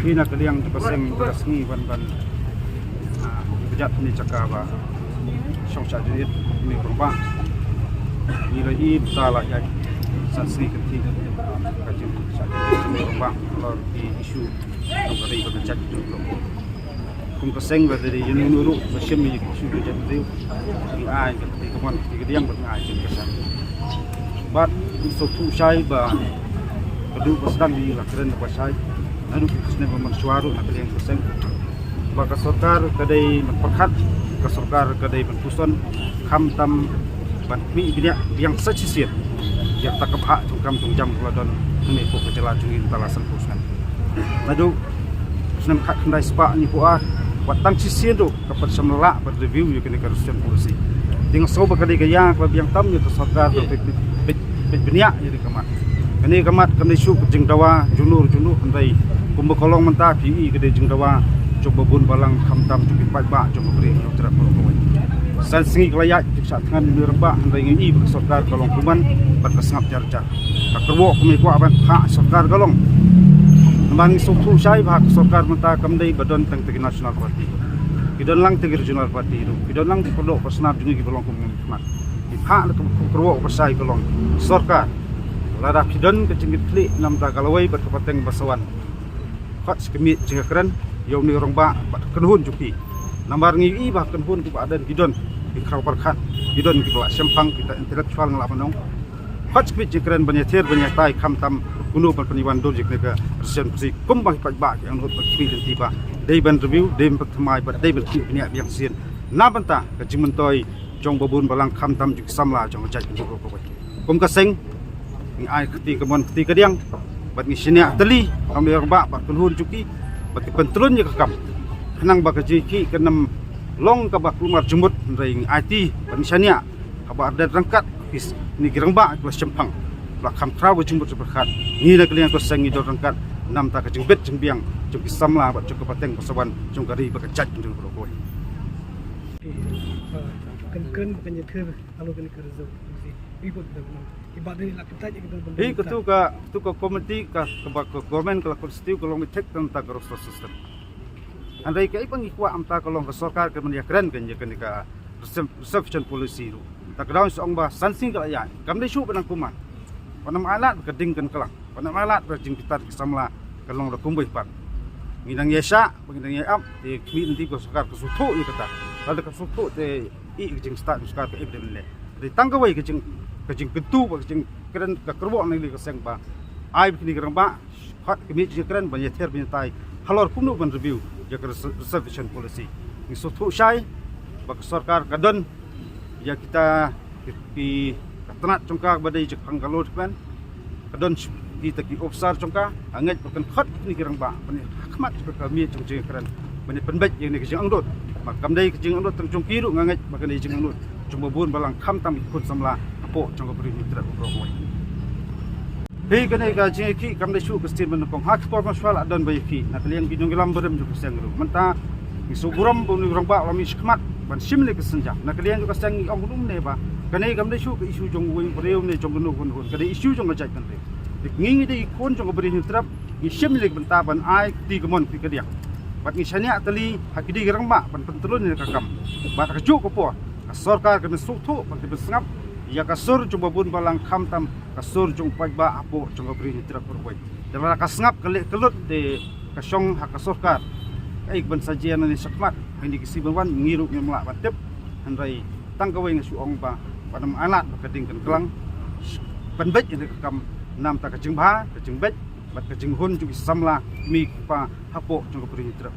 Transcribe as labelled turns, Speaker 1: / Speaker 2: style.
Speaker 1: Hina kaliang paseng kasni ban bejat ni cakap syong syadid ni berubah ni lagi tala ya sanksi keti kajian syadid ni berubah kalau di isu dari bercak itu kum paseng dari nuru macam ni isu bercak itu di ai keti kawan di kediang berngai kesan bat untuk tu syai ba kedua pasang di lakran apa syai lalu kita memansuaru nak kalian paseng baka sarkar kadai perkat ke sarkar kadai penpuson khamtam batmi binya yang sacisiat yang takap hak cungkam tungjam keladon ini pok kecela cungin talasan pusnan lalu senam hak kendai spa ni puar watang sisiat tu kapat semela berreview ya kena karusian polisi dengan soba kadai gaya kalau yang tam itu sarkar binya jadi kamat kene kamat kene syuk jeng dawa junur kendai kumbekolong mentah PI kadai jeng dawa coba bun balang khamtam cukup baik ba coba beri dokter perempuan san singi kelayak saat tangan merebak hendak ingin ibu sarkar kalong kuman bat kesengap jarjar kakerwo kumi ku aban hak sarkar kalong memang suku syai hak sarkar mentah kamdai badan teng tegi nasional parti kidon lang tegi regional parti itu kidon lang dipodok persnap jungi balong kuman khmat hak kakerwo persai kalong sarkar lada kidon kecingit klik nam ta kalawai bat kapateng basawan khat skemit jengakran yau ni orang ba kenhun juki nambar ngi ba kenhun ku ada gidon di kraw parkhat gidon ki bala sempang kita intelektual ngala manong hot speech jekran banyatir banyatai khamtam kuno perpeniwan dor jek nega resen psi kumbang ba yang hot bakmi dan tiba dei ban review dei pertmai ba dei ber kini yang sien na banta ka jimentoi jong babun balang khamtam juk samla jong jaj ku ko kum ka seng ngi ai keti kemon keti kadiang bat ngi sinia teli am orang ba kenhun juki bagi pentelunnya kekam kenang bagi jiki kenam long kabak lumar jumut ring IT penisania kabak ada rangkat ni gerangba kelas cempang belakam kraw jumut berkat ni nak kalian ko sengi do rangkat nam ta ka jengbet jengbiang jung samla bat jung kapateng pasawan jung gari bakajat jung berokoi
Speaker 2: kan penyetir kalau kena kerja ikut dengan ibadah ni lah kita je kita
Speaker 1: hei ketua komiti ka government kalau konstitusi kalau mitek tentang proses sistem andai kai pangikwa amta kalau sarkar ke media keren kan je kenika reception policy ru tak daun song ba sansing kala ya kamde shu benang kuman panam alat keding kan kelang panam alat berjing kita samla kalong da kumbui pat ngidang yesa ngidang yap di kmi nanti ko sarkar ke sutu ya kata ada ke sutu te i jing start sarkar ke ibden le di tanggawai ke jing ketu kejing keren ke kerwo nang li keseng ba ai bikini gerang ba hot kemi je keren banyatir banyatai halor kumno ban review je reservation policy ni sotu syai bak sarkar kadon ya kita ki katanat congka badai je panggalod kan kadon kita ki ofsar congka anget bukan hot ni gerang ba ban hakmat kami je keren ban penbet yang ni kejing angdot makam dai kejing angdot teng congki ru nganget makan dai jing angdot cuma bun balang khamtam ikut samla po trong ko beri mitra ko ko hei kene ga jeki kam de shu kestin menokong hak por maswal adon bayki nak liang bidung gelam berem ju keseng ru menta isu buram buni rong ba lami skmat ban simle kesenja nak liang ju keseng ong dum ne ba kene kam de shu ke isu jong wing breu ne jong nu hun hun kene isu jong ngajat kan de ngingi de ikon jong beri mitra ni simle benta ban ai ti gemon ti kedia bat ni sania tali hakidi gerang ba ban pentelun ne kakam bat ka ju ko po sarkar kena suktu ban ti besngap ya kasur coba bun balang khamtam kasur jung pajba apo jung beri mitra perbuai dalam kasngap kelut de kasong hak sarkar ai ban sajian ni sakmat ini kisi banwan ngiru memla batep handai tangkawai ngasu ong ba padam alat keding kan kelang penbet ini kam nam ta kajing ba kajing bet bat kajing hun jung samla mi pa hapo jung beri mitra